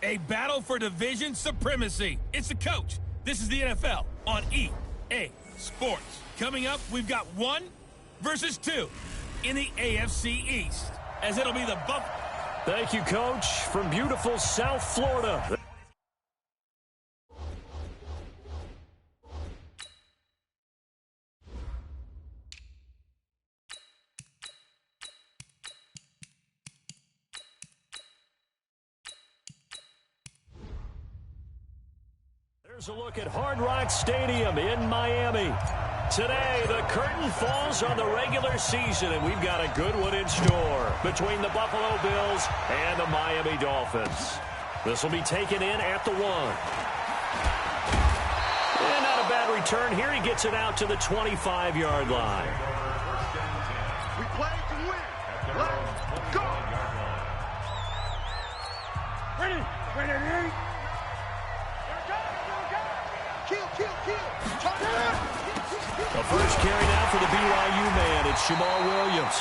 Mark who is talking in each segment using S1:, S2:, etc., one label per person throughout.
S1: A battle for division supremacy. It's the coach. This is the NFL on EA Sports. Coming up, we've got 1 versus 2 in the AFC East, as it'll be the Buffalo.
S2: Thank you, Coach, from beautiful South Florida. Here's a look at Hard Rock Stadium in Miami. Today, the curtain falls on the regular season, and we've got a good one in store between the Buffalo Bills and the Miami Dolphins. This will be taken in at the 1. And not a bad return here. He gets it out to the 25-yard line.
S3: We play to win. Let's go. Ready. Ready.
S2: The first carry now for the BYU man. It's Jamal Williams.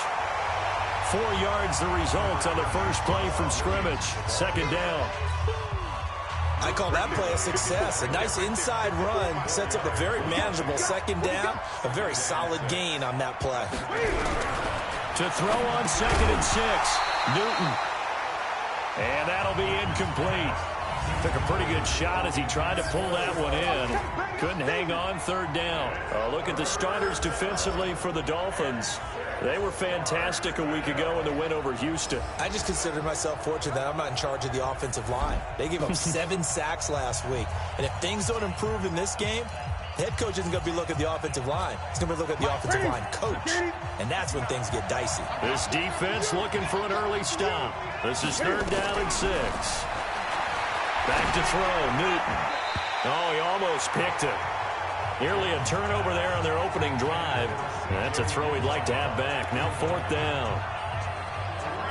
S2: 4 yards the result on the first play from scrimmage. Second down.
S4: I call that play a success. A nice inside run sets up a very manageable second down. A very solid gain on that play.
S2: To throw on 2nd and 6. Newton. And that'll be incomplete. Took a pretty good shot as he tried to pull that one in. Couldn't hang on. 3rd down. Look at the starters defensively for the Dolphins. They were fantastic a week ago in the win over Houston.
S4: I just consider myself fortunate that I'm not in charge of the offensive line. They gave up 7 sacks last week. And if things don't improve in this game, the head coach isn't going to be looking at the offensive line. He's going to be looking at the offensive line coach. And that's when things get dicey.
S2: This defense looking for an early stop. This is 3rd down and 6. Back to throw, Newton. Oh, he almost picked it. Nearly a turnover there on their opening drive. That's a throw he'd like to have back. Now 4th down.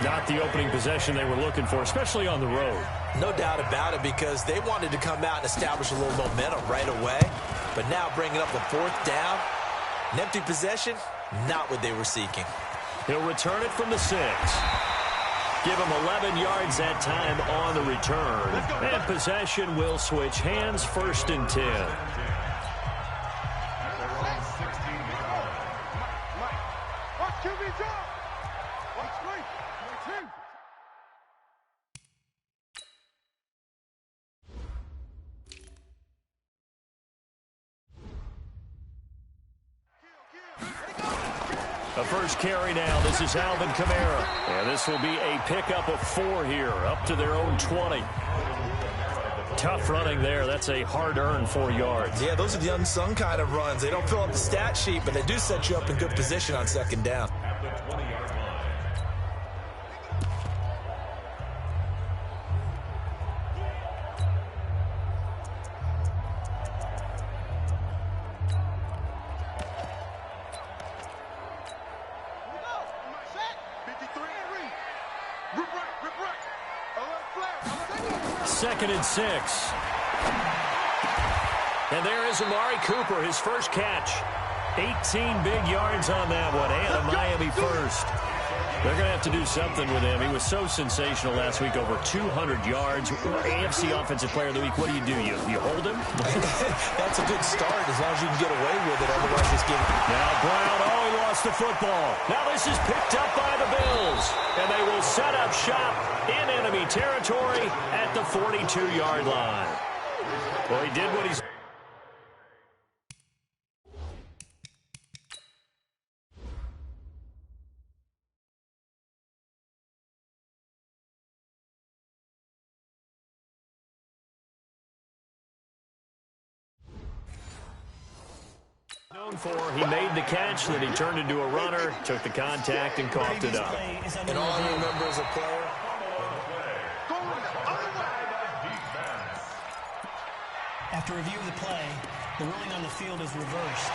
S2: Not the opening possession they were looking for, especially on the road.
S4: No doubt about it, because they wanted to come out and establish a little momentum right away. But now bringing up the 4th down, an empty possession, not what they were seeking.
S2: He'll return it from the 6. Give him 11 yards that time on the return. And possession will switch hands. 1st and 10. A first carry now. This is Alvin Kamara. And this will be a pickup of 4 here, up to their own 20. Tough running there. That's a hard-earned 4 yards.
S4: Yeah, those are the unsung kind of runs. They don't fill up the stat sheet, but they do set you up in good position on 2nd down.
S2: Second and 6. And there is Amari Cooper, his first catch. 18 big yards on that one, and a Miami first. They're going to have to do something with him. He was so sensational last week, over 200 yards. AFC Offensive Player of the Week, what do? You hold him?
S4: That's a good start as long as you can get away with it. Otherwise, just give it.
S2: Now Brown, he lost the football. Now this is picked up by the Bills. And they will set up shop in enemy territory at the 42-yard line. Well, he did what he's... known for. He made the catch, then he turned into a runner, took the contact, and coughed it up.
S4: And all I remember as a player.
S5: After review of the play, the ruling on the field is reversed.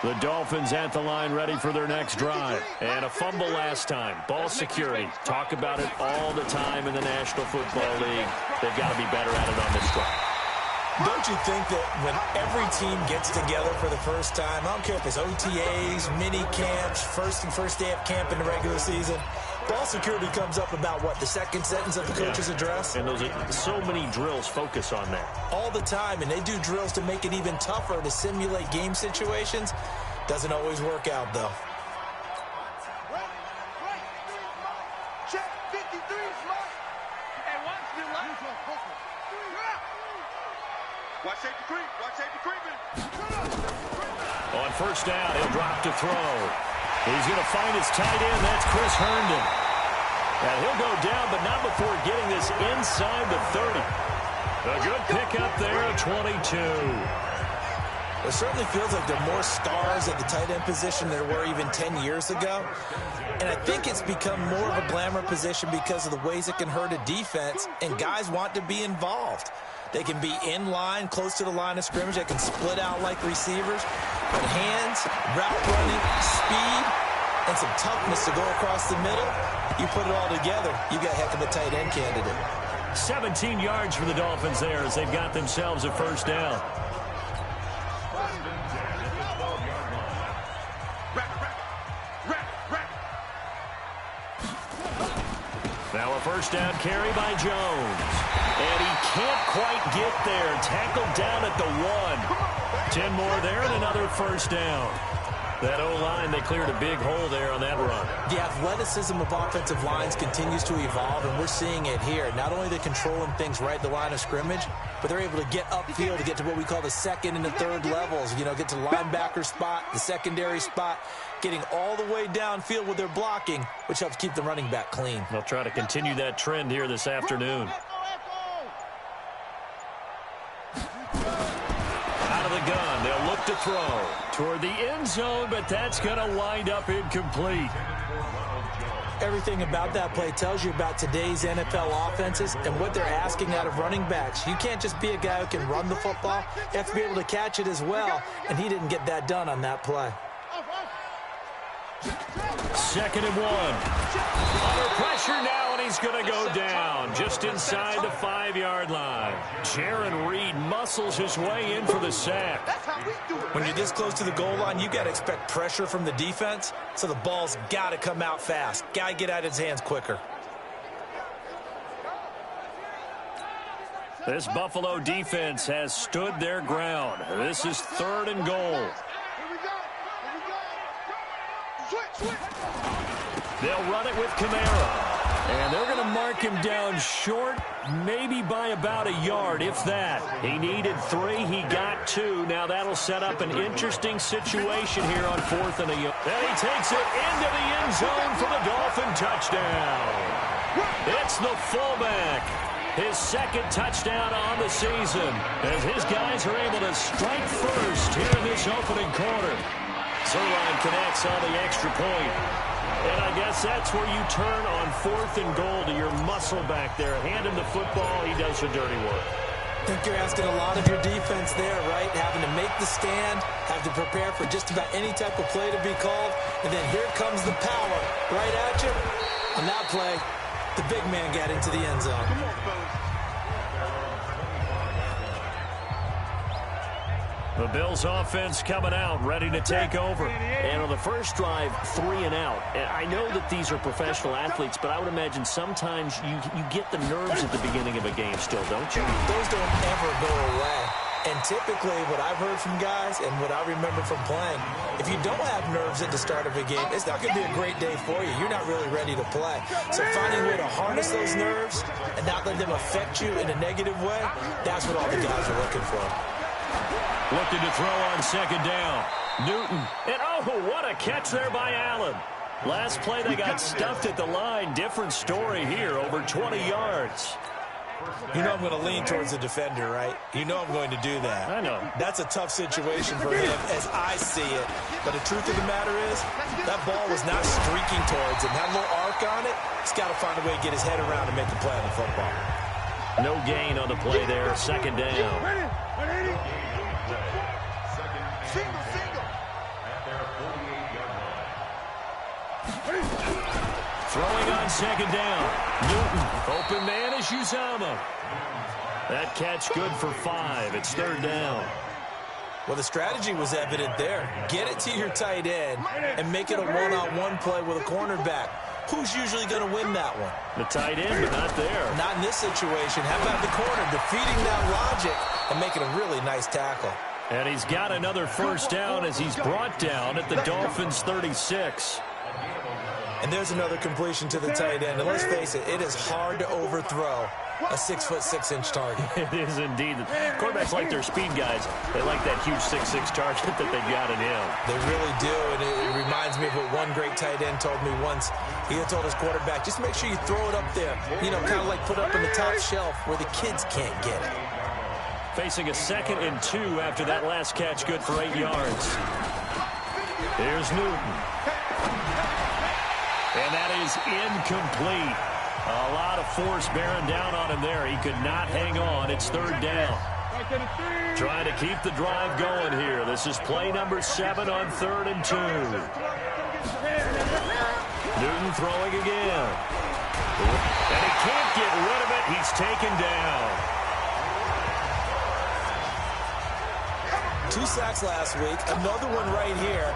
S2: The Dolphins at the line ready for their next drive. And a fumble last time. Ball security. Talk about it all the time in the National Football League. They've got to be better at it on this drive.
S4: Don't you think that when every team gets together for the first time, I don't care if it's OTAs, mini camps, first day of camp in the regular season, Ball security comes up about, what, the second sentence of the coach's address?
S2: And so many drills focus on that.
S4: All the time, and they do drills to make it even tougher to simulate game situations. Doesn't always work out, though.
S3: Check 53 slot. And watch the line. Watch safety creep. Watch safety creeping.
S2: On first down, he'll drop to throw. He's going to find his tight end. That's Chris Herndon. And he'll go down, but not before getting this inside the 30. A good pickup there, 22.
S4: It certainly feels like there are more stars at the tight end position than there were even 10 years ago. And I think it's become more of a glamour position because of the ways it can hurt a defense, and guys want to be involved. They can be in line, close to the line of scrimmage. They can split out like receivers. But hands, route running, speed, and some toughness to go across the middle, you put it all together, you got a heck of a tight end candidate.
S2: 17 yards for the Dolphins there as they've got themselves a first down. Now a first down carry by Jones. And he can't quite get there. Tackled down at the 1. 10 more there and another first down. That O-line, they cleared a big hole there on that run.
S4: The athleticism of offensive lines continues to evolve, and we're seeing it here. Not only are they controlling things right at the line of scrimmage, but they're able to get upfield to get to what we call the second and the third levels. You know, get to the linebacker spot, the secondary spot, getting all the way downfield with their blocking, which helps keep the running back clean.
S2: They'll try to continue that trend here this afternoon. Out of the gun, they'll look to throw toward the end zone, but that's going to wind up incomplete.
S4: Everything about that play tells you about today's NFL offenses and what they're asking out of running backs. You can't just be a guy who can run the football. You have to be able to catch it as well, and he didn't get that done on that play.
S2: 2nd and 1. Under pressure now, and he's going to go down just inside the 5-yard line. Jaron Reed muscles his way in for the sack.
S4: When you're this close to the goal line, you got to expect pressure from the defense, so the ball's got to come out fast. Got to get out of his hands quicker.
S2: This Buffalo defense has stood their ground. This is 3rd and goal. They'll run it with Kamara. And they're going to mark him down short, maybe by about a yard, if that. He needed 3. He got 2. Now that'll set up an interesting situation here on 4th and a yard. And he takes it into the end zone for the Dolphin touchdown. It's the fullback. His 2nd touchdown on the season as his guys are able to strike first here in this opening quarter. Zerline connects on the extra point. And I guess that's where you turn on 4th and goal to your muscle back there. Hand him the football. He does the dirty work.
S4: I think you're asking a lot of your defense there, right? Having to make the stand, have to prepare for just about any type of play to be called. And then here comes the power right at you. On that play, the big man got into the end zone.
S3: Come on, fellas.
S2: The Bills offense coming out, ready to take over. And on the first drive, 3 and out. And I know that these are professional athletes, but I would imagine sometimes you get the nerves at the beginning of a game still, don't you?
S4: Those don't ever go away. And typically what I've heard from guys and what I remember from playing, if you don't have nerves at the start of a game, it's not going to be a great day for you. You're not really ready to play. So finding a way to harness those nerves and not let them affect you in a negative way, that's what all the guys are looking for.
S2: Looking to throw on 2nd down. Newton. And oh, what a catch there by Allen. Last play they got stuffed at the line. Different story here, over 20 yards.
S4: You know I'm going to lean towards the defender, right? You know I'm going to do that.
S2: I know.
S4: That's a tough situation for him as I see it. But the truth of the matter is, that ball was not streaking towards him. Had a little arc on it. He's got to find a way to get his head around and make the play on the football.
S2: No gain on the play there. 2nd down. Throwing on 2nd down. Newton. Open man is Uzama. That catch good for 5. It's 3rd down.
S4: Well, the strategy was evident there. Get it to your tight end and make it a one-on-one play with a cornerback. who's usually going to win that one?
S2: The tight end, but not there.
S4: Not in this situation. How about the corner defeating that logic and making a really nice tackle?
S2: And he's got another first down as he's brought down at the Dolphins' 36.
S4: And there's another completion to the tight end. And let's face it, it is hard to overthrow a 6'6" target.
S2: It is indeed. Quarterbacks like their speed guys. They like that huge 6'6" target that they've got in him.
S4: They really do, and it reminds me of what one great tight end told me once. He had told his quarterback, just make sure you throw it up there. You know, kind of like put it up on the top shelf where the kids can't get it.
S2: Facing a 2nd and 2 after that last catch, good for 8 yards. Here's Newton. And that is incomplete. A lot of force bearing down on him there. He could not hang on. It's 3rd down. Trying to keep the drive going here. This is play number 7 on 3rd and 2. Newton throwing again. And he can't get rid of it. He's taken down.
S4: 2 sacks last week. Another one right here.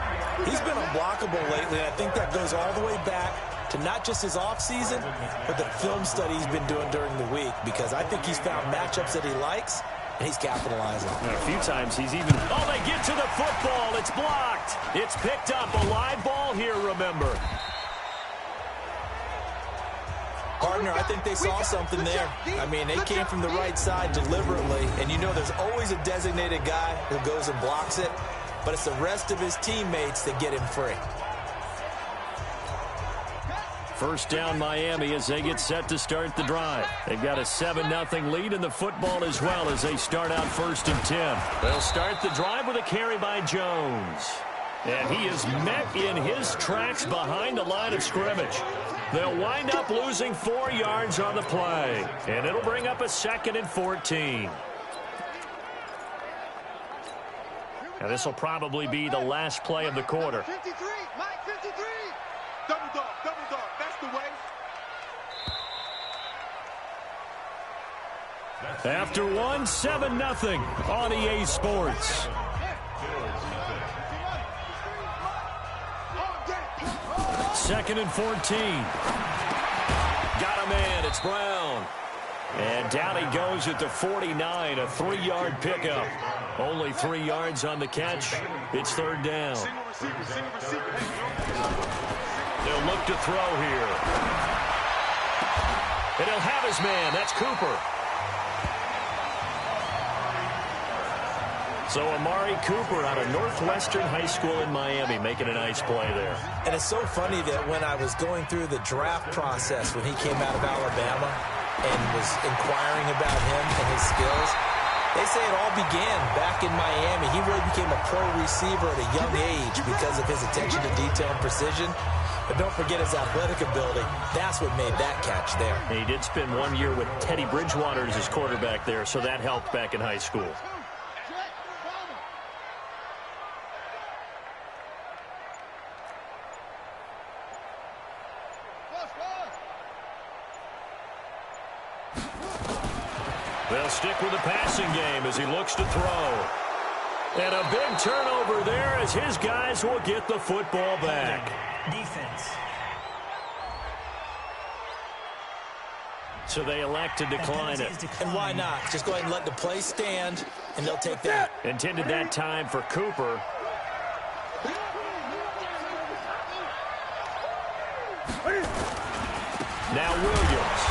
S4: He's been unblockable lately, and I think that goes all the way back to not just his offseason, but the film study he's been doing during the week, because I think he's found matchups that he likes, and he's capitalizing.
S2: And a few times he's even... Oh, they get to the football. It's blocked. It's picked up. A live ball here, remember.
S4: Partner, I think they saw something there. I mean, they came from the right side deliberately, and you know there's always a designated guy who goes and blocks it, but it's the rest of his teammates that get him free.
S2: First down Miami as they get set to start the drive. They've got a 7-0 lead in the football as well as they start out 1st and 10. They'll start the drive with a carry by Jones. And he is met in his tracks behind the line of scrimmage. They'll wind up losing 4 yards on the play. And it'll bring up a 2nd and 14. And this will probably be the last play of the quarter.
S3: 53, Mike 53. Double dog, that's the way.
S2: After 7-0 on EA Sports. Second and 14. Got a man. It's Brown. And down he goes at the 49, a 3-yard pickup. Only 3 yards on the catch. It's 3rd down. They'll look to throw here. And he'll have his man. That's Cooper. So Amari Cooper out of Northwestern High School in Miami making a nice play there.
S4: And it's so funny that when I was going through the draft process when he came out of Alabama and was inquiring about him and his skills, they say it all began back in Miami. He really became a pro receiver at a young age because of his attention to detail and precision. But don't forget his athletic ability. That's what made that catch there.
S2: He did spend 1 year with Teddy Bridgewater as his quarterback there, so that helped back in high school. They'll stick with the passing game as he looks to throw. And a big turnover there as his guys will get the football back.
S5: Defense.
S2: So they elect to decline it.
S4: And why not? Just go ahead and let the play stand, and they'll take that.
S2: Intended that time for Cooper. Now Williams.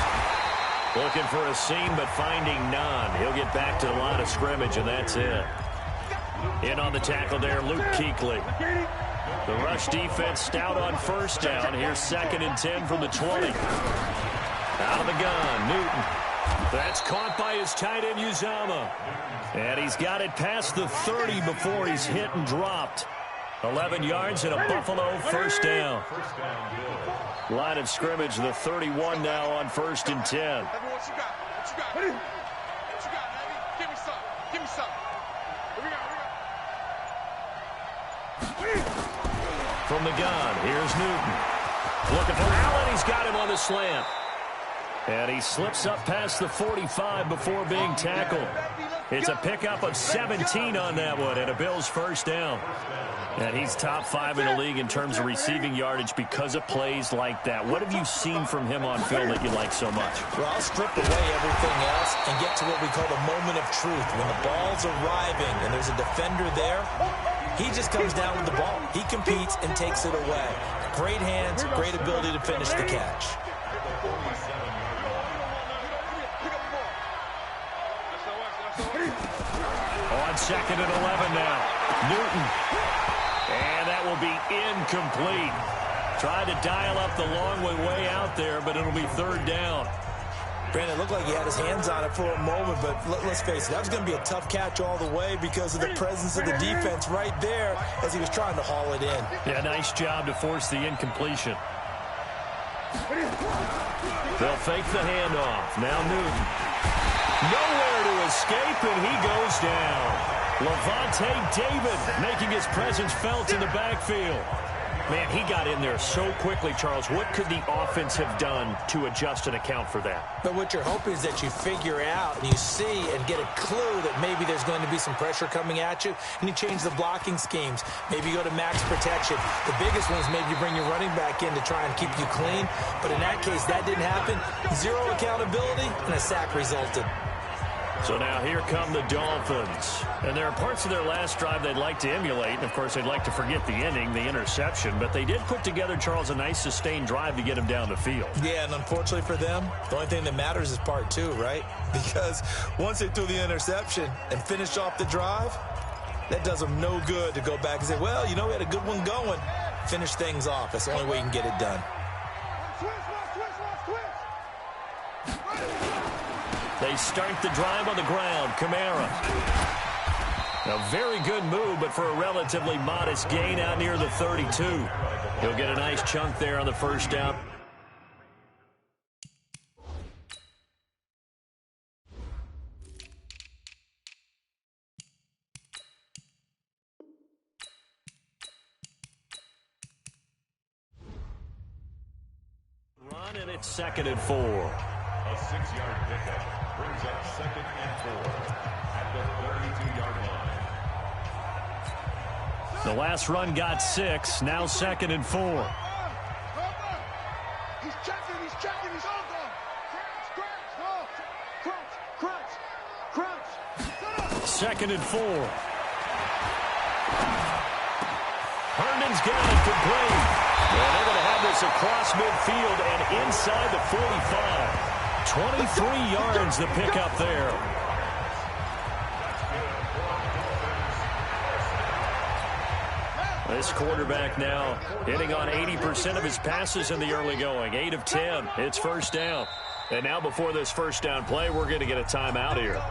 S2: Looking for a seam, but finding none. He'll get back to the line of scrimmage, and that's it. In on the tackle there, Luke Kuechly. The rush defense stout on 1st down. Here's 2nd and 10 from the 20. Out of the gun, Newton. That's caught by his tight end, Uzama. And he's got it past the 30 before he's hit and dropped. 11 yards and a Buffalo 1st down. Line of scrimmage, the 31 now on 1st and 10.
S3: What you got? What you got? What you got, baby? Give me some. Give me some. Here we go.
S2: From the gun, here's Newton. Looking for Allen. He's got him on the slant. And he slips up past the 45 before being tackled. It's a pickup of 17 on that one, and a Bills first down. And he's top 5 in the league in terms of receiving yardage because of plays like that. What have you seen from him on film that you like so much?
S4: Well, I'll strip away everything else and get to what we call the moment of truth. When the ball's arriving and there's a defender there, he just comes down with the ball. He competes and takes it away. Great hands, great ability to finish the catch.
S2: On 2nd and 11 now. Newton. And that will be incomplete. Tried to dial up the long way out there, but it'll be 3rd down.
S4: Brandon, it looked like he had his hands on it for a moment, but let's face it, that was going to be a tough catch all the way because of the presence of the defense right there as he was trying to haul it in.
S2: Yeah, nice job to force the incompletion. They'll fake the handoff. Now Newton. Nowhere to escape, and he goes down. Levante David making his presence felt in the backfield. Man, he got in there so quickly, Charles. What could the offense have done to adjust and account for that?
S4: But what you're hoping is that you figure out and you see and get a clue that maybe there's going to be some pressure coming at you, and you change the blocking schemes. Maybe you go to max protection. The biggest one is maybe you bring your running back in to try and keep you clean. But in that case, that didn't happen. 0 accountability, and a sack resulted.
S2: So now here come the Dolphins. And there are parts of their last drive they'd like to emulate. And, of course, they'd like to forget the ending, the interception. But they did put together, Charles, a nice sustained drive to get him down the field.
S4: Yeah, and unfortunately for them, the only thing that matters is part 2, right? Because once they threw the interception and finished off the drive, that does them no good to go back and say, well, you know, we had a good one going. Finish things off. That's the only way you can get it done.
S2: They start the drive on the ground. Kamara. A very good move, but for a relatively modest gain out near the 32. He'll get a nice chunk there on the first down. Run, and it's 2nd and 4.
S6: A 6-yard pickup brings up 2nd and 4 at the 32-yard line.
S2: The last run got 6. Now 2nd and 4.
S3: He's checking, he's all gone. Crunch.
S2: 2nd and 4. Herndon's got it complete. And they're going to have this across midfield and inside the 45. 23 yards to pick up there. This quarterback now hitting on 80% of his passes in the early going. 8 of 10. It's first down. And now before this first down play, we're going to get a timeout here.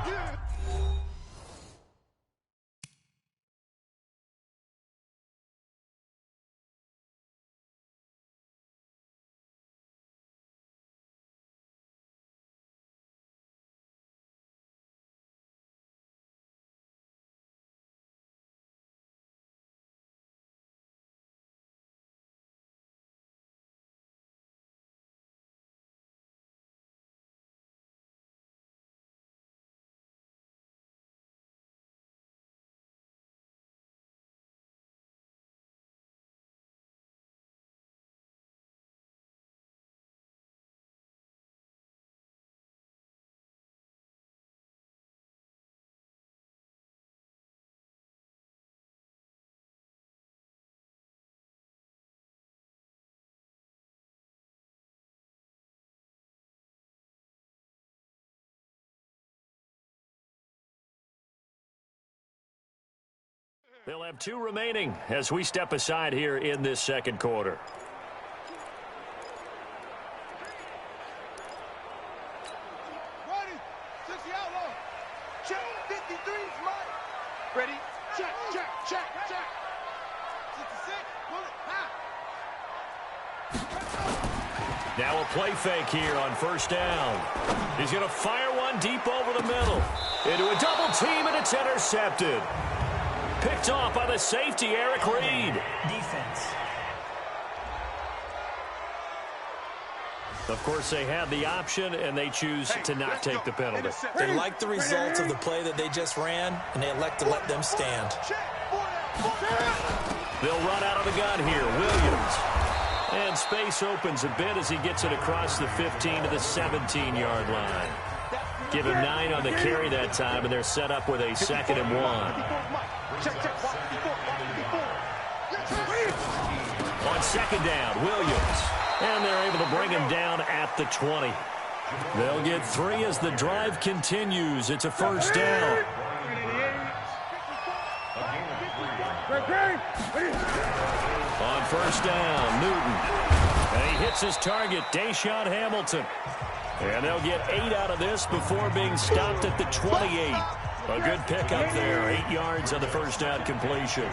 S2: They'll have 2 remaining as we step aside here in this second quarter.
S3: Ready, 60 outlaw. Check, 53, Mike. Ready, check. 66, bullet, high.
S2: Now a play fake here on first down. He's going to fire one deep over the middle. Into a double team, and it's intercepted. Picked off by the safety, Eric Reed.
S5: Defense.
S2: Of course, they had the option, and they choose to not take the penalty.
S4: They like the results of the play that they just ran, and they elect to let them stand.
S2: They'll run out of the gun here. Williams. And space opens a bit as he gets it across the 15 to the 17-yard line. Give him 9 on the carry that time, and they're set up with a 2nd and 1. On 2nd down, Williams. And they're able to bring him down at the 20. They'll get 3 as the drive continues. It's a 1st down. On 1st down, Newton. And he hits his target, Deshaun Hamilton. And they'll get 8 out of this before being stopped at the 28. A good pickup there, 8 yards on the 1st down completion.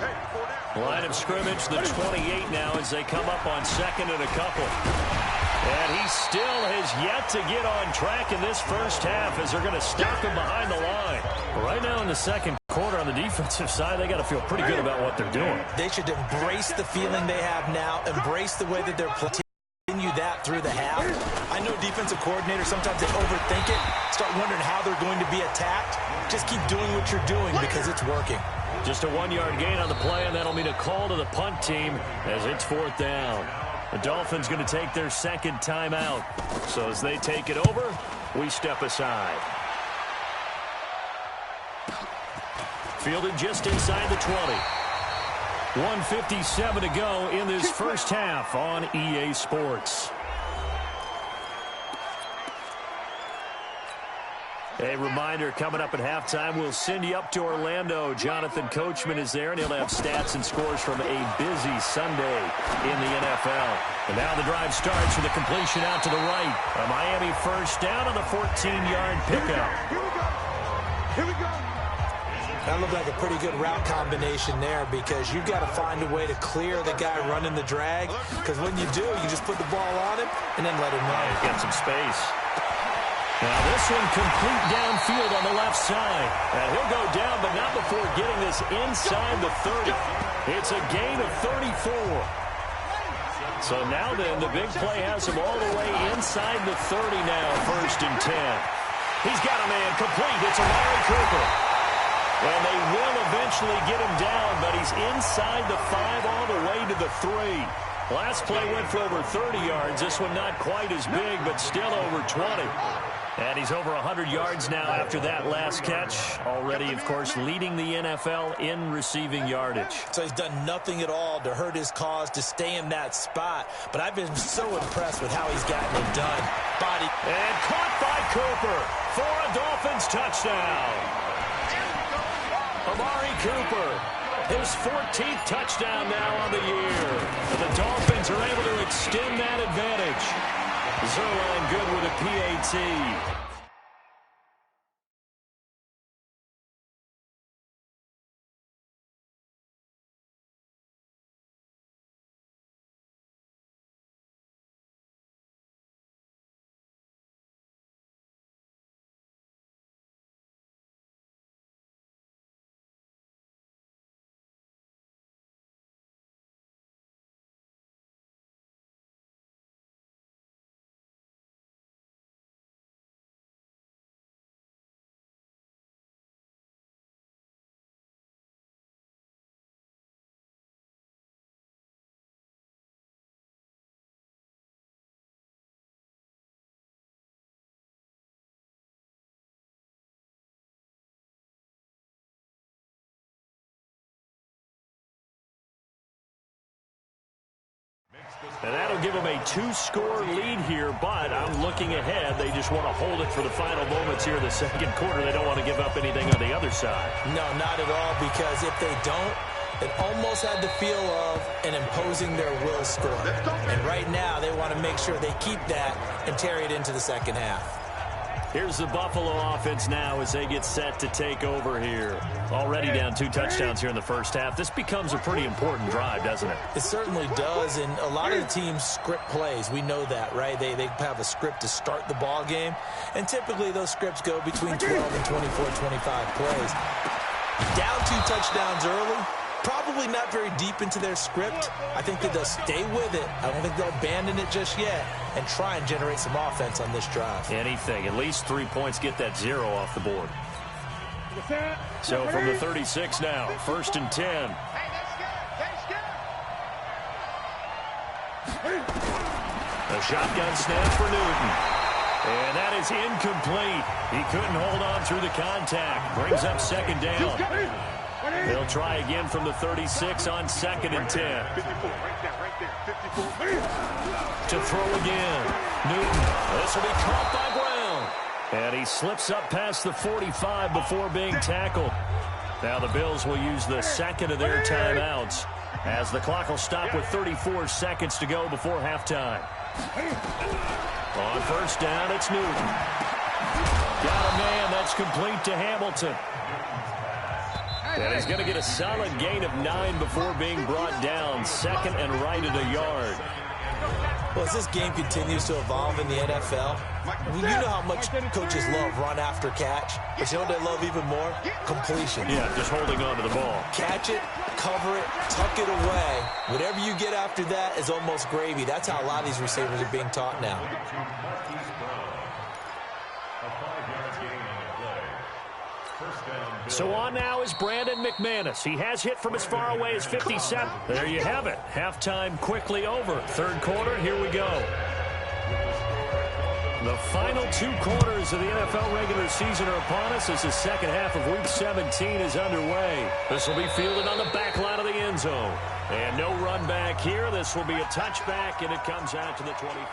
S2: Line of scrimmage, the 28 now as they come up on 2nd and a couple. And he still has yet to get on track in this first half as they're going to stop him behind the line. Right now in the second quarter on the defensive side, they got to feel pretty good about what they're doing.
S4: They should embrace the feeling they have now, embrace the way that they're playing. Continue that through the half. I know defensive coordinators, sometimes they overthink it, start wondering how they're going to be attacked. Just keep doing what you're doing because it's working.
S2: Just a 1-yard gain on the play, and that'll mean a call to the punt team as it's 4th down. The Dolphins going to take their 2nd timeout. So as they take it over, we step aside. Fielded just inside the 20. 1:57 to go in this first half on EA Sports. A reminder, coming up at halftime, we'll send you up to Orlando. Jonathan Coachman is there, and he'll have stats and scores from a busy Sunday in the NFL. And now the drive starts with a completion out to the right. A Miami 1st down on the 14-yard pickup.
S3: Here we go.
S4: That looked like a pretty good route combination there because you've got to find a way to clear the guy running the drag. Because when you do, you just put the ball on him and then let him run.
S2: He's got some space. Now this one complete downfield on the left side. And he'll go down, but not before getting this inside the 30. It's a gain of 34. So now then, the big play has him all the way inside the 30 now, 1st and 10. He's got a man complete. It's Amari Cooper. And they will eventually get him down, but he's inside the 5 all the way to the 3. Last play went for over 30 yards. This one not quite as big, but still over 20. And he's over 100 yards now after that last catch. Already, of course, leading the NFL in receiving yardage.
S4: So he's done nothing at all to hurt his cause, to stay in that spot. But I've been so impressed with how he's gotten it done. Body.
S2: And caught by Cooper for a Dolphins touchdown. Amari Cooper, his 14th touchdown now on the year. And the Dolphins are able to extend that advantage. Zerline good with a PAT. And that'll give them a 2-score lead here, but I'm looking ahead. They just want to hold it for the final moments here in the second quarter. They don't want to give up anything on the other side.
S4: No, not at all, because if they don't, it almost had the feel of an imposing their will score. And right now, they want to make sure they keep that and carry it into the second half.
S2: Here's the Buffalo offense now as they get set to take over here. Already down 2 touchdowns here in the first half. This becomes a pretty important drive, doesn't it?
S4: It certainly does, and a lot of the teams script plays. We know that, right? They have a script to start the ball game, and typically those scripts go between 12 and 24, 25 plays. Down 2 touchdowns early, Probably not very deep into their script. I think that they'll stay with it. I don't think they'll abandon it just yet and try and generate some offense on this drive.
S2: Anything. At least 3 points, get that 0 off the board. So from the 36 now, 1st and 10. A shotgun snap for Newton. And that is incomplete. He couldn't hold on through the contact. Brings up 2nd down. They'll try again from the 36 on 2nd and 10.
S3: 54, right there, 54.
S2: To throw again. Newton. This will be caught by Brown. And he slips up past the 45 before being tackled. Now the Bills will use the 2nd of their timeouts as the clock will stop with 34 seconds to go before halftime. On 1st down, it's Newton. Got a man. That's complete to Hamilton. And he's going to get a solid gain of 9 before being brought down. 2nd and right at a yard.
S4: Well, as this game continues to evolve in the NFL, you know how much coaches love run after catch, but you know what they love even more? Completion.
S2: Yeah, just holding on to the ball.
S4: Catch it, cover it, tuck it away. Whatever you get after that is almost gravy. That's how a lot of these receivers are being taught now.
S2: So on now is Brandon McManus. He has hit from as far away as 57. There you have it. Halftime quickly over. 3rd quarter, here we go. The final 2 quarters of the NFL regular season are upon us as the 2nd half of Week 17 is underway. This will be fielded on the back line of the end zone. And no run back here. This will be a touchback, and it comes out to the 25.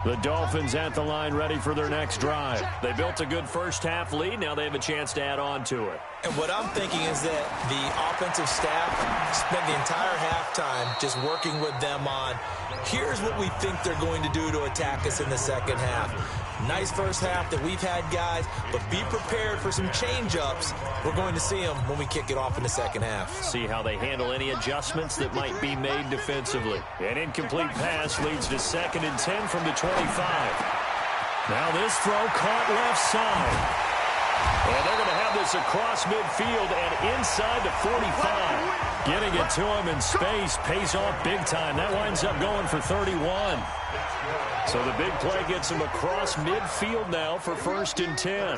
S2: The Dolphins at the line ready for their next drive. They built a good 1st half lead. Now they have a chance to add on to it.
S4: And what I'm thinking is that the offensive staff spent the entire halftime just working with them on, here's what we think they're going to do to attack us in the 2nd half. Nice 1st half that we've had, guys, but be prepared for some change-ups. We're going to see them when we kick it off in the 2nd half.
S2: See how they handle any adjustments that might be made defensively. An incomplete pass leads to 2nd and 10 from the 25. Now this throw caught left side. And they're going to have this across midfield and inside the 45. Getting it to him in space pays off big time. That winds up going for 31. So the big play gets him across midfield now for 1st and 10.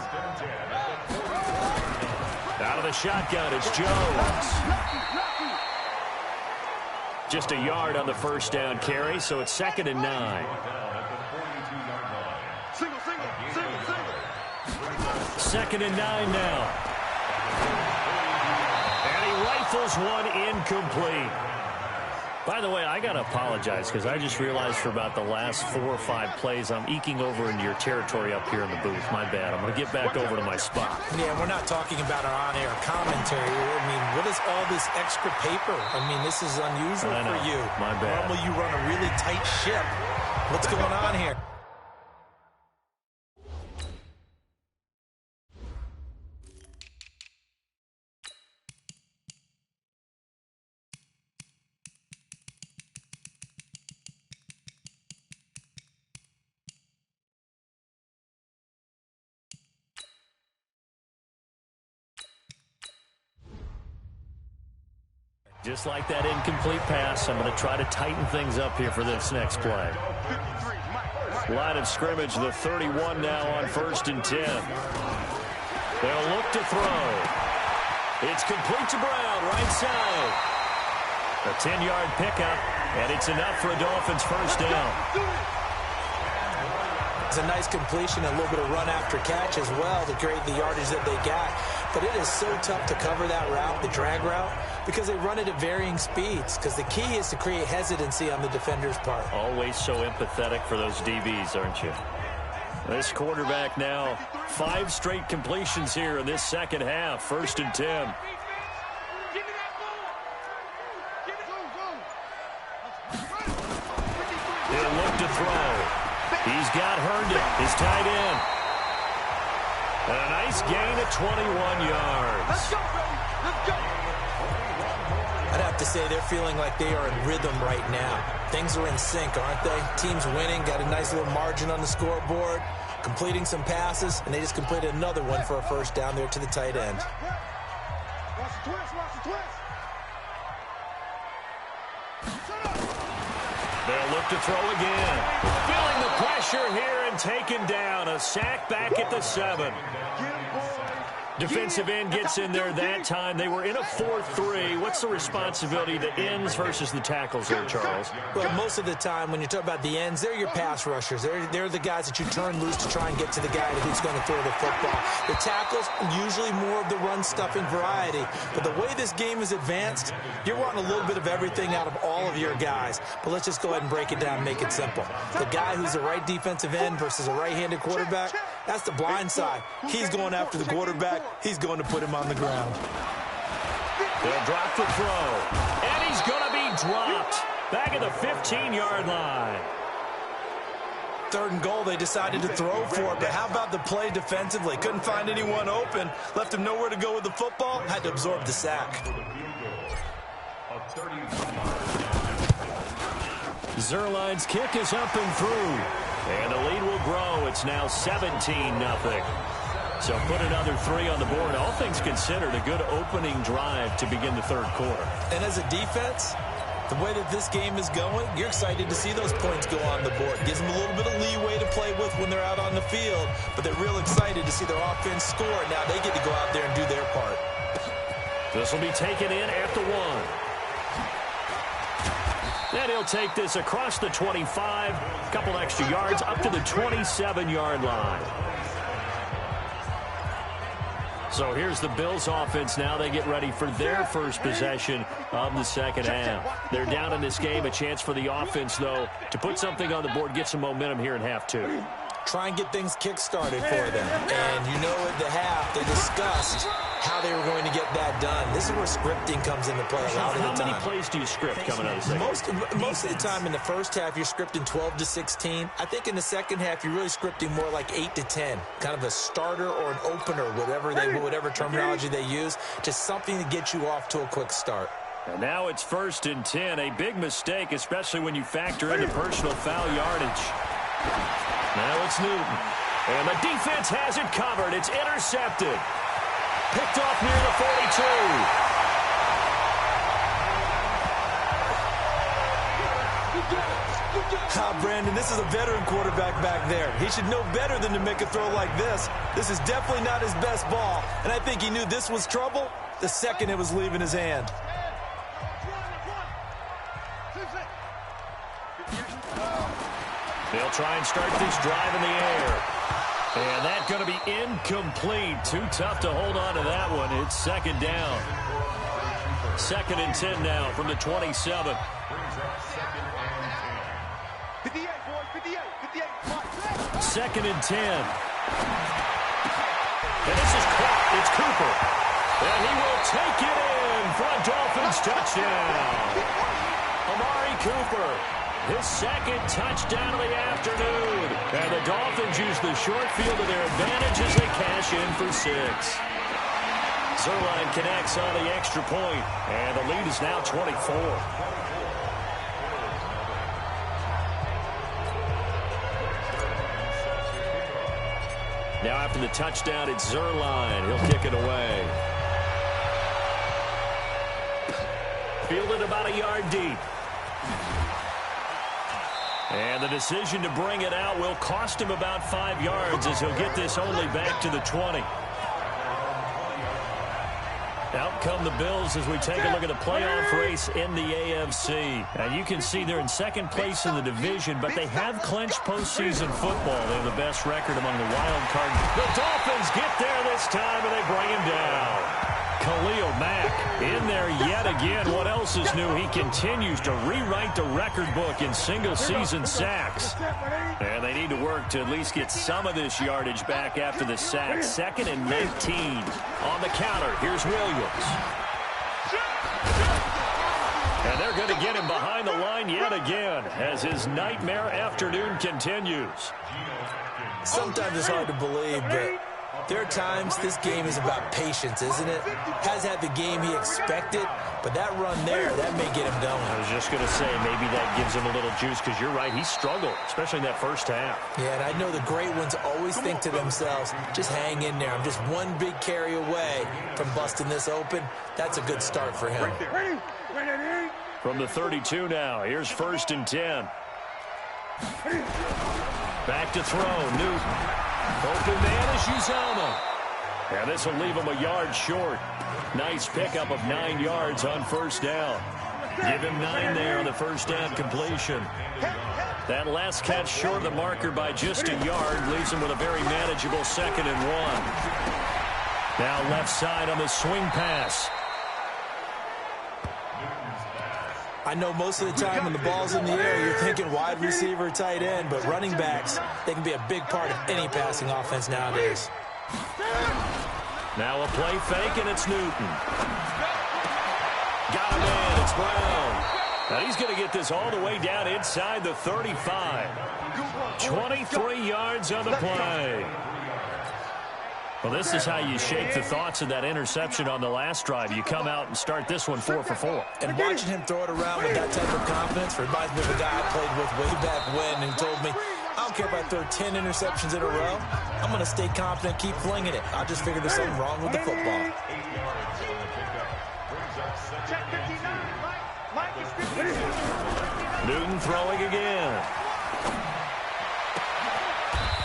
S2: Out of the shotgun, it's Jones. Just a yard on the 1st down carry, so it's 2nd and 9.
S3: Single.
S2: 2nd and 9 now. And he rifles one incomplete. By the way, I got to apologize because I just realized for about the last 4 or 5 plays, I'm eking over into your territory up here in the booth. My bad. I'm going to get back over to my spot.
S4: Yeah, we're not talking about our on-air commentary. I mean, what is all this extra paper? I mean, this is unusual for you.
S2: My bad.
S4: Normally you run a really tight ship. What's going on here?
S2: Just like that incomplete pass, I'm going to try to tighten things up here for this next play. Line of scrimmage, the 31 now on 1st and 10. They'll look to throw. It's complete to Brown, right side. A 10-yard pickup, and it's enough for a Dolphins 1st down.
S4: It's a nice completion, a little bit of run after catch as well to create the yardage that they got. But it is so tough to cover that route, the drag route, because they run it at varying speeds. Because the key is to create hesitancy on the defender's part.
S2: Always so empathetic for those DBs, aren't you? This quarterback now, 5 straight completions here in this 2nd half. 1st and 10. He'll look to throw. He's got Herndon, his tight end. And a nice gain of 21 yards.
S3: Let's go, baby. Let's go.
S4: I'd have to say they're feeling like they are in rhythm right now. Things are in sync, aren't they? Team's winning, got a nice little margin on the scoreboard, completing some passes, and they just completed another one for a first down there to the tight end.
S3: Watch the twist, watch the twist.
S2: They'll look to throw again. Feeling the pressure here and taken down. A sack back at the 7. Defensive end gets in there that time. They were in a 4-3. What's the responsibility, the ends versus the tackles there, Charles?
S4: Well, most of the time when you talk about the ends, they're your pass rushers. They're the guys that you turn loose to try and get to the guy who's going to throw the football. The tackles, usually more of the run-stuffing variety. But the way this game is advanced, you're wanting a little bit of everything out of all of your guys. But let's just go ahead and break it down and make it simple. The guy who's the right defensive end versus a right-handed quarterback, that's the blind side. He's going after the quarterback. He's going to put him on the ground.
S2: They'll drop the throw. And he's going to be dropped. Back at the 15-yard line.
S4: 3rd and goal, they decided to throw for it, but how about the play defensively? Couldn't find anyone open, left him nowhere to go with the football, had to absorb the sack.
S2: Zerline's kick is up and through. And the lead will grow. It's now 17-0. So put another 3 on the board. All things considered, a good opening drive to begin the 3rd quarter.
S4: And as a defense, the way that this game is going, you're excited to see those points go on the board. Gives them a little bit of leeway to play with when they're out on the field, but they're real excited to see their offense score. Now they get to go out there and do their part.
S2: This will be taken in at the 1. And he'll take this across the 25, a couple extra yards up to the 27-yard line. So here's the Bills offense now. They get ready for their first possession of the 2nd half. They're down in this game. A chance for the offense, though, to put something on the board, get some momentum here in half 2.
S4: Try and get things kick-started for them. And you know at the half, they discussed how they were going to get that done. This is where scripting comes into play a lot of the time.
S2: How many plays do you script coming out of the second?
S4: Most of the time in the first half, you're scripting 12 to 16. I think in the second half, you're really scripting more like 8 to 10. Kind of a starter or an opener, whatever terminology they use. Just something to get you off to a quick start.
S2: And now it's 1st and 10. A big mistake, especially when you factor in the personal foul yardage. Now it's Newton. And the defense has it covered. It's intercepted. Picked off near the 42.
S4: Brandon, this is a veteran quarterback back there. He should know better than to make a throw like this. This is definitely not his best ball, and I think he knew this was trouble the second it was leaving his hand.
S2: They'll try and start this drive in the air. And that's going to be incomplete. Too tough to hold on to that one. It's 2nd down. 2nd and 10 now from the 27. 2nd and 10. And this is caught. It's Cooper. And he will take it in for a Dolphins touchdown. Amari Cooper, his 2nd touchdown of the afternoon. And the Dolphins use the short field to their advantage as they cash in for 6. Zerline connects on the extra point, and the lead is now 24. Now after the touchdown, it's Zerline. He'll kick it away. Fielded about a yard deep. And the decision to bring it out will cost him about 5 yards as he'll get this only back to the 20. Out come the Bills as we take a look at the playoff race in the AFC. And you can see they're in 2nd place in the division, but they have clinched postseason football. They have the best record among the wild card. The Dolphins get there this time, and they bring him down. Khalil Mack in there yet again. What else is new? He continues to rewrite the record book in single-season sacks. And they need to work to at least get some of this yardage back after the sack. 2nd and 19 on the counter. Here's Williams. And they're going to get him behind the line yet again as his nightmare afternoon continues.
S4: Sometimes it's hard to believe, but There are times this game is about patience, isn't it? Has had the game he expected, but that run there, that may get him going.
S2: I was just going to say, maybe that gives him a little juice, because you're right, he struggled, especially in that first half.
S4: Yeah, and I know the great ones always think to themselves, just hang in there. I'm just one big carry away from busting this open. That's a good start for him.
S2: From the 32 now, here's 1st and 10. Back to throw, Newton. Open man is Uzomah. And this will leave him a yard short. Nice pickup of 9 yards on 1st down. Give him 9 there on the 1st down completion. That last catch short of the marker by just a yard leaves him with a very manageable 2nd and 1. Now left side on the swing pass.
S4: I know most of the time when the ball's in the air, you're thinking wide receiver, tight end, but running backs, they can be a big part of any passing offense nowadays.
S2: Now a play fake, and it's Newton. Got him in. It's Brown. Now he's going to get this all the way down inside the 35. 23 yards on the play. Well, this is how you shake the thoughts of that interception on the last drive. You come out and start this one 4 for 4.
S4: And watching him throw it around with that type of confidence reminds me of a guy I played with way back when who told me, I don't care if I throw 10 interceptions in a row. I'm going to stay confident, keep flinging it. I just figured there's something wrong with the football.
S2: Newton throwing again.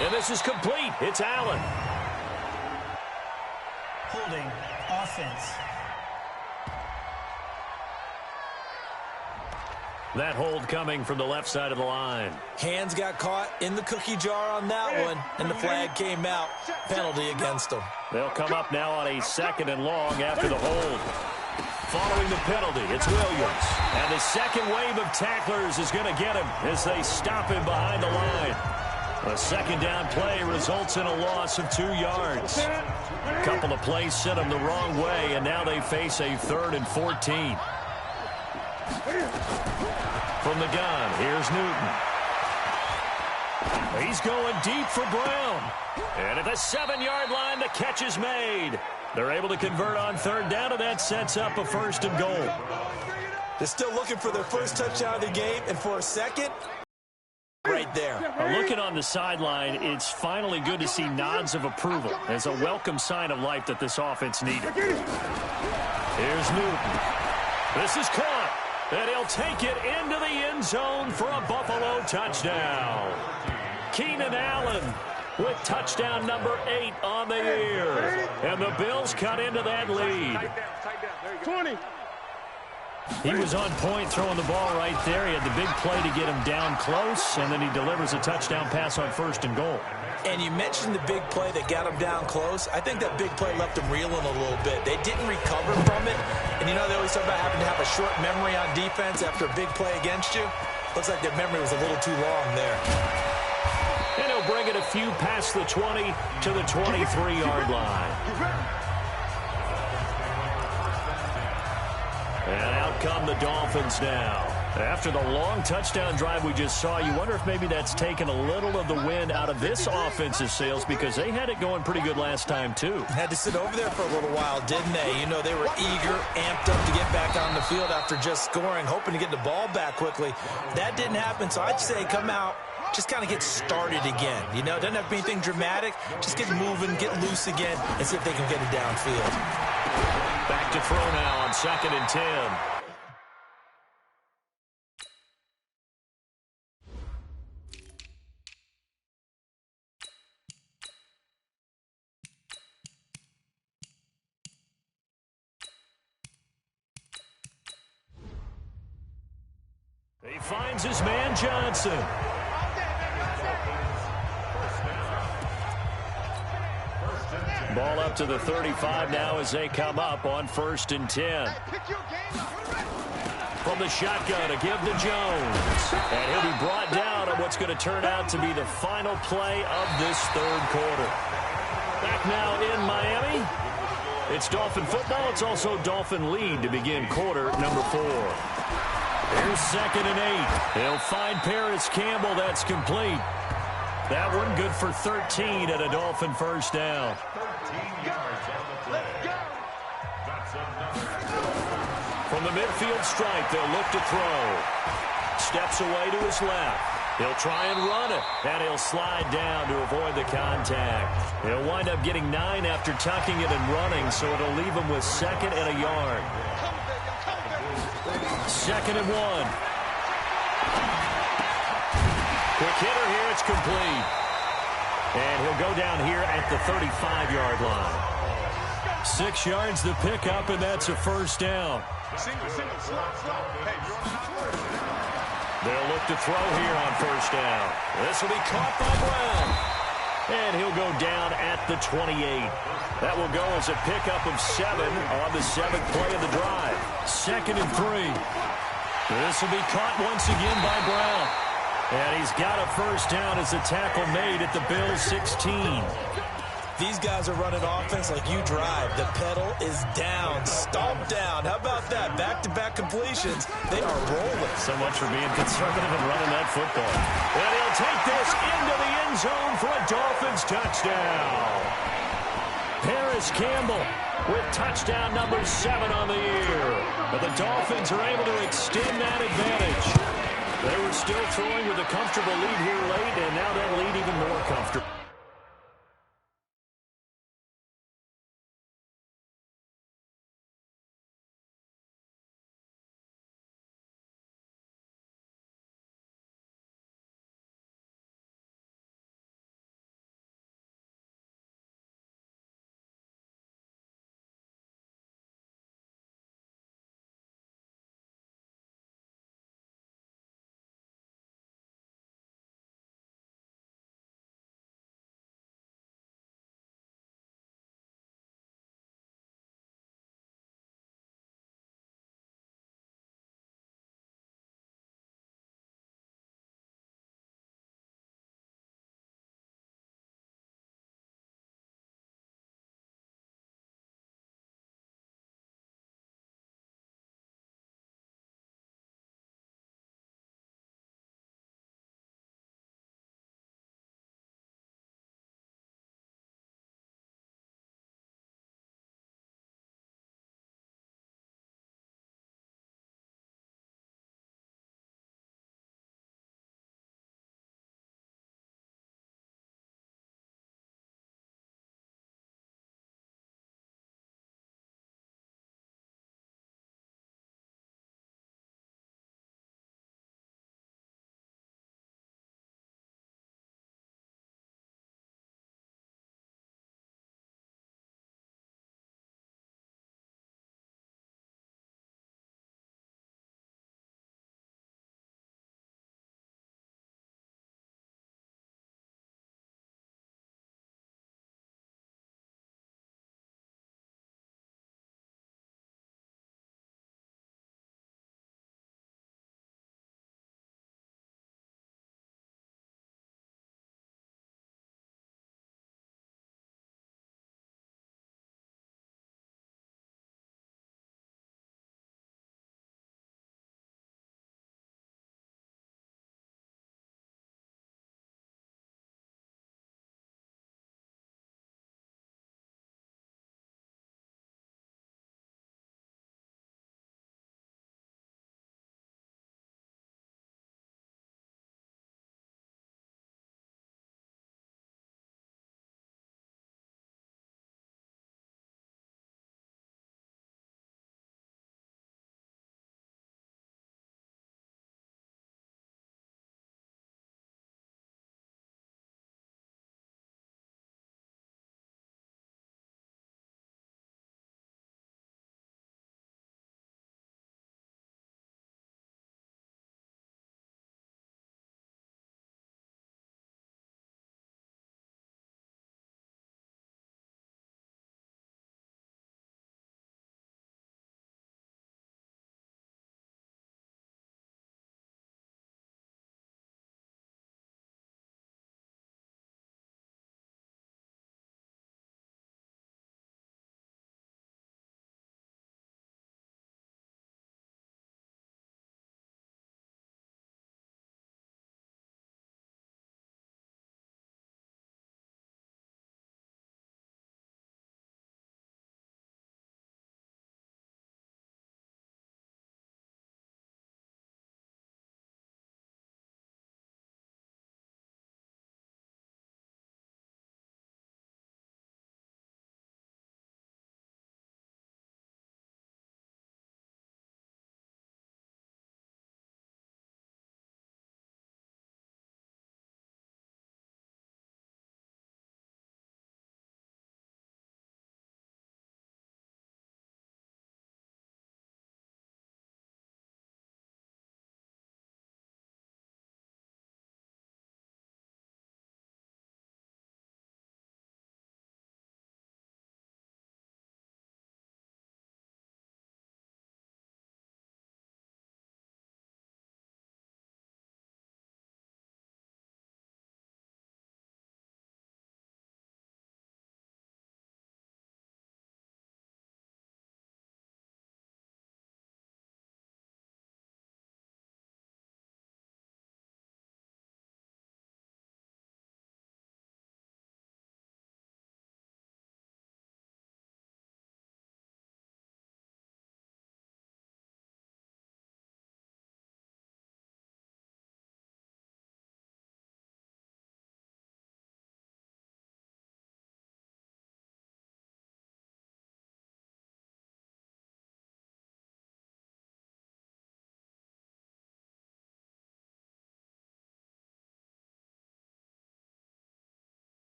S2: And this is complete. It's Allen.
S5: Holding offense.
S2: That hold coming from the left side of the line.
S4: Hands got caught in the cookie jar on that one, and the flag came out. Penalty against them.
S2: They'll come up now on a 2nd and long after the hold. Following the penalty, it's Williams. And the second wave of tacklers is going to get him as they stop him behind the line. A 2nd down play results in a loss of 2 yards. A couple of plays sent them the wrong way, and now they face a 3rd and 14. From the gun, here's Newton. He's going deep for Brown. And at the 7-yard line, the catch is made. They're able to convert on 3rd down, and that sets up a 1st and goal.
S4: They're still looking for their first touchdown of the game, and for a second, right there.
S2: Looking on the sideline, it's finally good to see nods of approval as a welcome sign of life that this offense needed. Here's Newton. This is caught, and he'll take it into the end zone for a Buffalo touchdown. Keenan Allen with touchdown number 8 on the year. And the Bills cut into that lead.
S3: 20.
S2: He was on point throwing the ball right there. He had the big play to get him down close, and then he delivers a touchdown pass on 1st and goal.
S4: And you mentioned the big play that got him down close. I think that big play left him reeling a little bit. They didn't recover from it. And you know they always talk about having to have a short memory on defense after a big play against you. Looks like their memory was a little too long there.
S2: And he'll bring it a few past the 20 to the 23-yard line. And out come the Dolphins now. After the long touchdown drive we just saw, you wonder if maybe that's taken a little of the wind out of this offensive sails, because they had it going pretty good last time, too.
S4: Had to sit over there for a little while, didn't they? You know, they were eager, amped up to get back on the field after just scoring, hoping to get the ball back quickly. That didn't happen, so I'd say come out, just kind of get started again. You know, it doesn't have to be anything dramatic. Just get moving, get loose again, and see if they can get it downfield.
S2: Back to throw now on 2nd and 10. He finds his man Johnson. Ball up to the 35 now as they come up on 1st and 10. From the shotgun to give to Jones. And he'll be brought down on what's going to turn out to be the final play of this 3rd quarter. Back now in Miami. It's Dolphin football. It's also Dolphin lead to begin quarter number 4. Here's 2nd and 8. He'll find Paris Campbell. That's complete. That one good for 13 and a Dolphin first down.
S6: 13 yards on the play. That's another.
S2: From the midfield stripe, they'll look to throw. Steps away to his left. He'll try and run it, and he'll slide down to avoid the contact. He'll wind up getting 9 after tucking it and running, so it'll leave him with 2nd and a yard. 2nd and 1. Quick hitter here, it's complete. And he'll go down here at the 35-yard line. 6 yards the pickup, and that's a first down.
S3: Single, slot. Hey,
S2: They'll look to throw here on first down. This will be caught by Brown. And he'll go down at the 28. That will go as a pickup of 7 on the 7th play of the drive. 2nd and 3. This will be caught once again by Brown. And he's got a first down as a tackle made at the Bills' 16.
S4: These guys are running offense like you drive. The pedal is down, stomped down. How about that? Back-to-back completions. They are rolling.
S2: So much for being conservative and running that football. And he'll take this into the end zone for a Dolphins touchdown. Paris Campbell with touchdown number 7 on the year. But the Dolphins are able to extend that advantage. They were still throwing with a comfortable lead here late, and now that lead even more comfortable.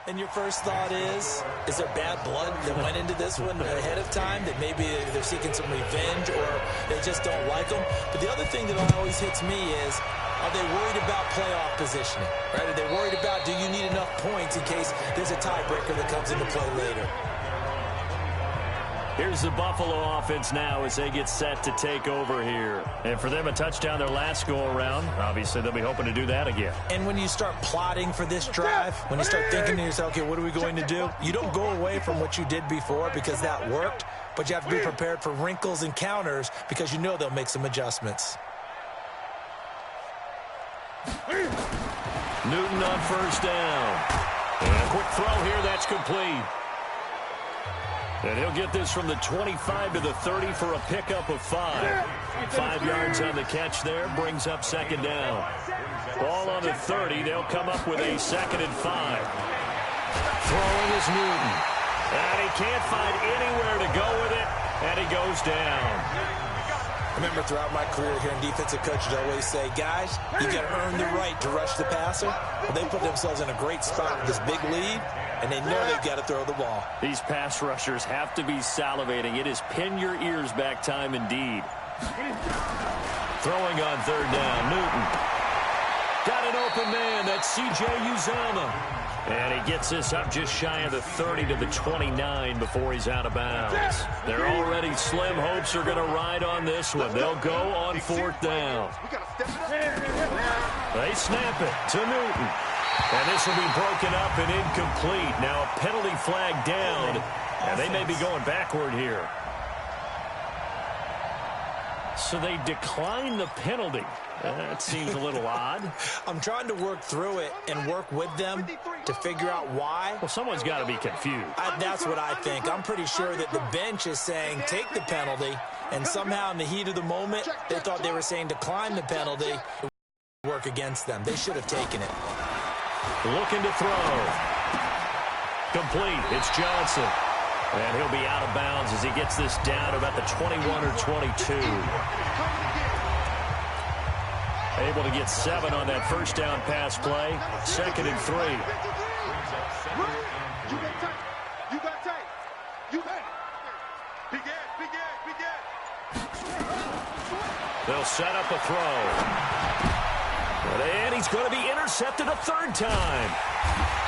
S4: And your first thought is there bad blood that went into this one ahead of time, that maybe they're seeking some revenge or they just don't like them? But the other thing that always hits me is, are they worried about playoff positioning? Right? Are they worried about, do you need enough points in case there's a tiebreaker that comes into play later?
S2: Here's the Buffalo offense now as they get set to take over here. And for them, a touchdown their last go-around. Obviously, they'll be hoping to do that again.
S4: And when you start plotting for this drive, when you start thinking to yourself, okay, what are we going to do? You don't go away from what you did before because that worked, but you have to be prepared for wrinkles and counters because you know they'll make some adjustments.
S2: Newton on first down. And a quick throw here, that's complete. And he'll get this from the 25 to the 30 for a pickup of 5. 5 yards on the catch there, brings up second down. Ball on the 30, they'll come up with a 2nd and 5. Throwing is Newton. And he can't find anywhere to go with it, and he goes down.
S4: I remember throughout my career hearing defensive coaches always say, guys, you got to earn the right to rush the passer. Well, they put themselves in a great spot with this big lead, and they know they've got to throw the ball.
S2: These pass rushers have to be salivating. It is pin your ears back time indeed. Throwing on third down, Newton. Got an open man, that's C.J. Uzomah. And he gets this up just shy of the 30 to the 29 before he's out of bounds. Their already slim hopes are going to ride on this one. They'll go on 4th down. They snap it to Newton. And this will be broken up and incomplete. Now a penalty flag down, and they may be going backward here. So they decline the penalty. That seems a little odd.
S4: I'm trying to work through it and work with them to figure out why.
S2: Well, someone's got to be confused.
S4: That's what I think. I'm pretty sure that the bench is saying take the penalty, and somehow in the heat of the moment, they thought they were saying decline the penalty. It would work against them. They should have taken it.
S2: Looking to throw. Complete. It's Johnson. And he'll be out of bounds as he gets this down to about the 21 or 22. Able to get 7 on that first down pass play. 2nd and 3.
S3: You got tight. Big Ed.
S2: They'll set up a throw. And he's going to be intercepted a 3rd time.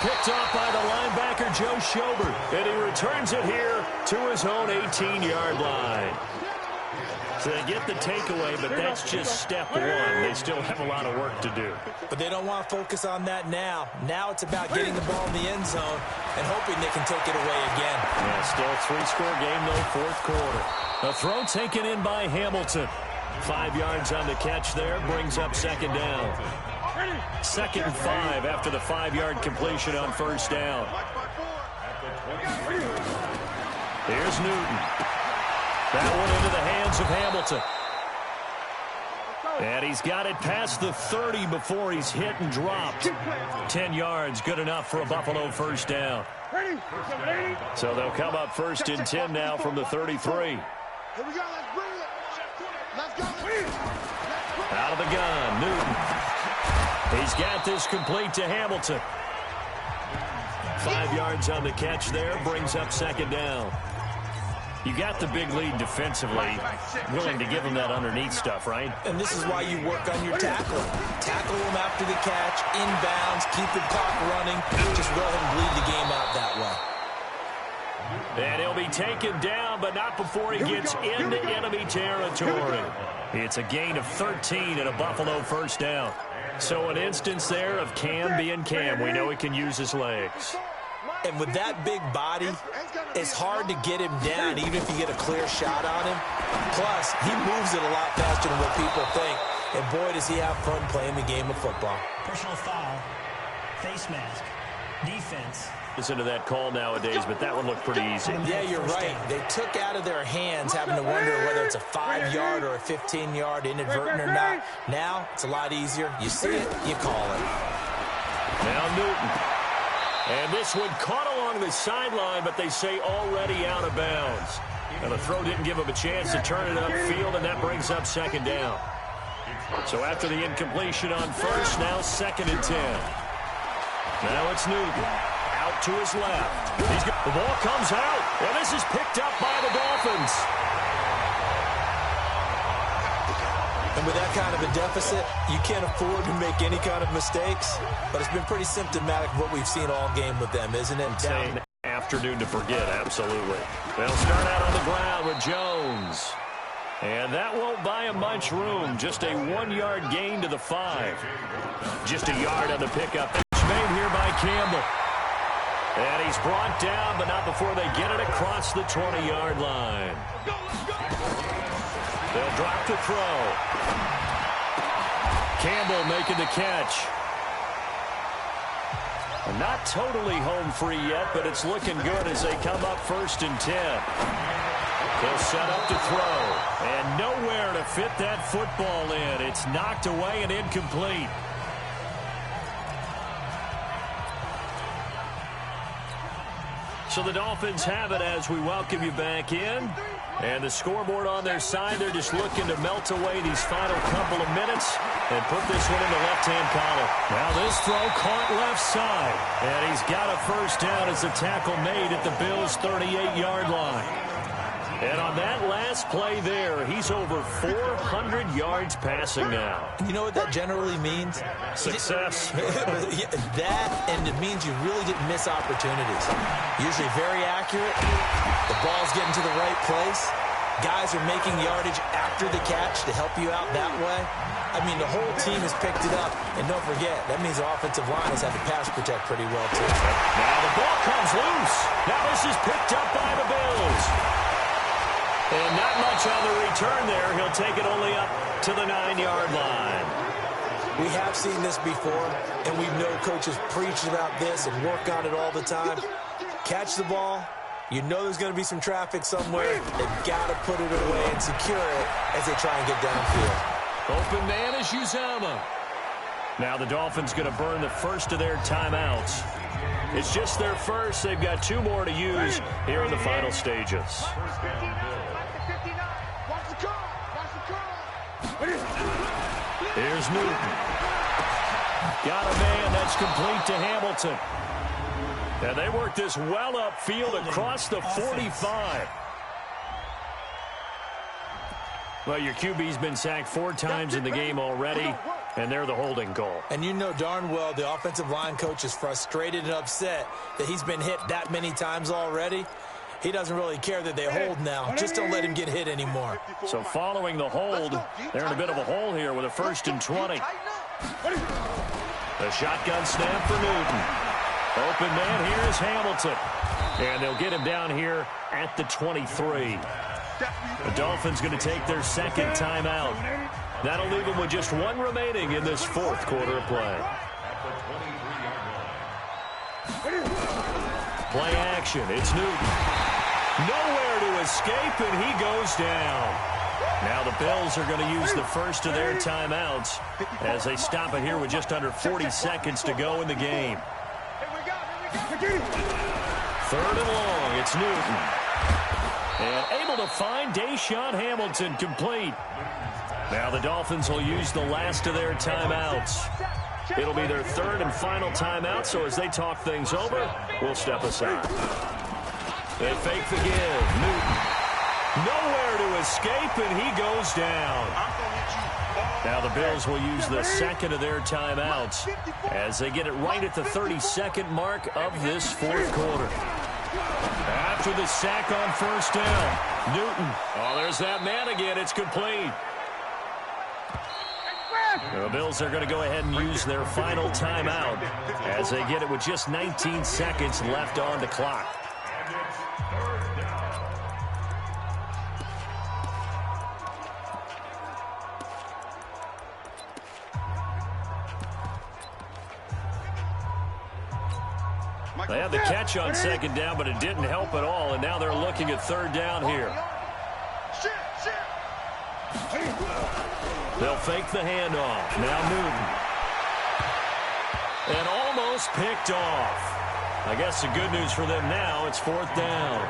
S2: Picked off by the linebacker, Joe Schobert. And he returns it here to his own 18-yard line. So they get the takeaway, but that's just step 1. They still have a lot of work to do.
S4: But they don't want to focus on that now. Now it's about getting the ball in the end zone and hoping they can take it away again.
S2: Yeah, still 3-score game, though, 4th quarter. A throw taken in by Hamilton. 5 yards on the catch there, brings up second down. 2nd and 5 after the 5-yard completion on first down. Here's Newton. That one into the hands of Hamilton. And he's got it past the 30 before he's hit and dropped. 10 yards, good enough for a Buffalo first down. So they'll come up 1st and 10 now from the 33. Out of the gun, Newton. He's got this complete to Hamilton. 5 yards on the catch there, brings up second down. You got the big lead defensively, willing to give them that underneath stuff, right?
S4: And this is why you work on your tackling. Tackle them after the catch, inbounds, keep the clock running. Just go ahead and bleed the game out that way.
S2: And he'll be taken down, but not before he gets into enemy territory. It's a gain of 13 and a Buffalo first down. So an instance there of Cam being Cam. We know he can use his legs.
S4: And with that big body, it's hard to get him down, even if you get a clear shot on him. Plus, he moves it a lot faster than what people think. And boy, does he have fun playing the game of football.
S5: Personal foul, face mask, defense.
S2: Listen to that call nowadays, but that one looked pretty easy.
S4: Yeah, you're right. They took out of their hands having to wonder whether it's a 5-yard or a 15-yard inadvertent or not. Now, it's a lot easier. You see it, you call it.
S2: Now Newton. And this one caught along the sideline, but they say already out of bounds. And the throw didn't give him a chance to turn it upfield, and that brings up second down. So after the incompletion on first, now 2nd and 10. Now it's Newton. Out to his left. The ball comes out, and this is picked up by the Dolphins.
S4: And with that kind of a deficit, you can't afford to make any kind of mistakes. But it's been pretty symptomatic of what we've seen all game with them, isn't it?
S2: Down. Afternoon to forget, absolutely. They'll start out on the ground with Jones. And that won't buy him much room. Just a 1-yard gain to the 5. Just a yard on the pickup. It's made here by Campbell. And he's brought down, but not before they get it across the 20-yard line. They'll drop the throw. Campbell making the catch. Not totally home free yet, but it's looking good as they come up 1st and 10. They'll set up to throw. And nowhere to fit that football in. It's knocked away and incomplete. So the Dolphins have it as we welcome you back in. And the scoreboard on their side, they're just looking to melt away these final couple of minutes and put this one in the left-hand column. Now this throw caught left side. And he's got a first down as the tackle made at the Bills' 38-yard line. And on that last play there, he's over 400 yards passing now.
S4: You know what that generally means?
S2: Success.
S4: That, and it means you really didn't miss opportunities. Usually very accurate. The ball's getting to the right place. Guys are making yardage after the catch to help you out that way. I mean, the whole team has picked it up. And don't forget, that means the offensive line has had to pass protect pretty well, too.
S2: Now the ball comes loose. Now this is picked up by the Bills. And not much on the return there. He'll take it only up to the 9-yard line.
S4: We have seen this before, and we know coaches preach about this and work on it all the time. Catch the ball. You know there's going to be some traffic somewhere. They've got to put it away and secure it as they try and get downfield.
S2: Open man is Uzomah. Now the Dolphins going to burn the first of their timeouts. It's just their first. They've got 2 more to use here in the final stages. Here's Newton. Got a man. That's complete to Hamilton. And they work this well upfield across the 45. Well, your QB's been sacked 4 times in the game already, and they're the holding goal.
S4: And you know darn well the offensive line coach is frustrated and upset that he's been hit that many times already. He doesn't really care that they hold now. Just don't let him get hit anymore.
S2: So following the hold, they're in a bit of a hole here with a 1st and 20. The shotgun snap for Newton. Open man here is Hamilton. And they'll get him down here at the 23. The Dolphins going to take their 2nd timeout. That'll leave them with just 1 remaining in this 4th quarter of play. Play action. It's Newton. Nowhere to escape, and he goes down. Now the Bills are going to use the first of their timeouts as they stop it here with just under 40 seconds to go in the game. 3rd and long. It's Newton. And able to find Deshaun Hamilton complete. Now the Dolphins will use the last of their timeouts. It'll be their 3rd and final timeout, so as they talk things over, we'll step aside. They fake the give. Newton. Nowhere to escape, and he goes down. Now the Bills will use the 2nd of their timeouts as they get it right at the 32nd mark of this 4th quarter. After the sack on 1st down, Newton. Oh, there's that man again. It's complete. The Bills are going to go ahead and use their final timeout as they get it with just 19 seconds left on the clock. They had the catch on 2nd down, but it didn't help at all, and now they're looking at 3rd down here. They'll fake the handoff. Now Newton. And almost picked off. I guess the good news for them now, it's 4th down.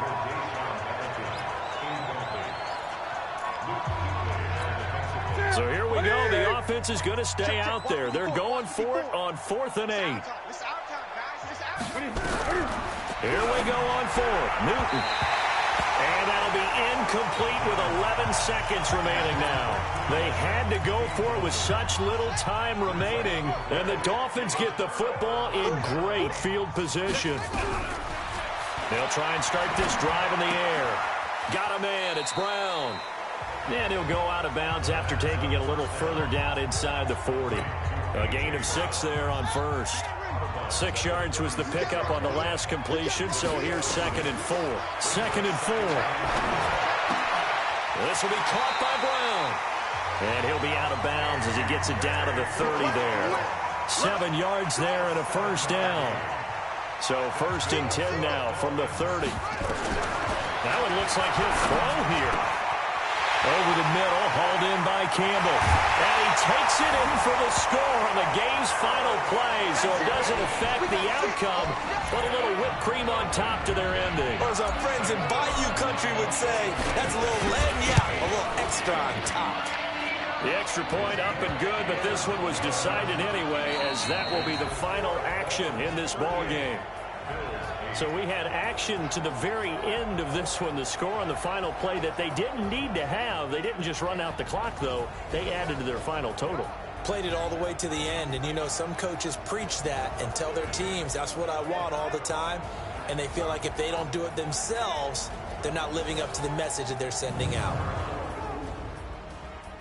S2: So here we go. The offense is going to stay out there. They're going for it on 4th and 8. Here we go on fourth. Newton. And that'll be incomplete with 11 seconds remaining now. They had to go for it with such little time remaining, and the Dolphins get the football in great field position. They'll try and start this drive in the air. Got a man. It's Brown. And he'll go out of bounds after taking it a little further down inside the 40. A gain of 6 there on first. 6 yards was the pickup on the last completion, so here's 2nd and 4. 2nd and 4. This will be caught by Brown. And he'll be out of bounds as he gets it down to the 30 there. 7 yards there and a first down. So 1st and 10 now from the 30. Now it looks like he'll throw here. Over the middle, hauled in by Campbell. And he takes it in for the score on the game's final play, so it doesn't affect the outcome, but a little whipped cream on top to their ending.
S4: Or as our friends in Bayou Country would say, that's a little lagniappe, a little extra on top.
S2: The extra point up and good, but this one was decided anyway, as that will be the final action in this ball game. So we had action to the very end of this one, the score on the final play that they didn't need to have. They didn't just run out the clock, though. They added to their final total.
S4: Played it all the way to the end, and you know some coaches preach that and tell their teams, that's what I want all the time, and they feel like if they don't do it themselves, they're not living up to the message that they're sending out.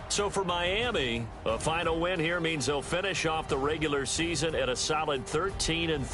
S2: So for Miami, a final win here means they'll finish off the regular season at a solid 13-3.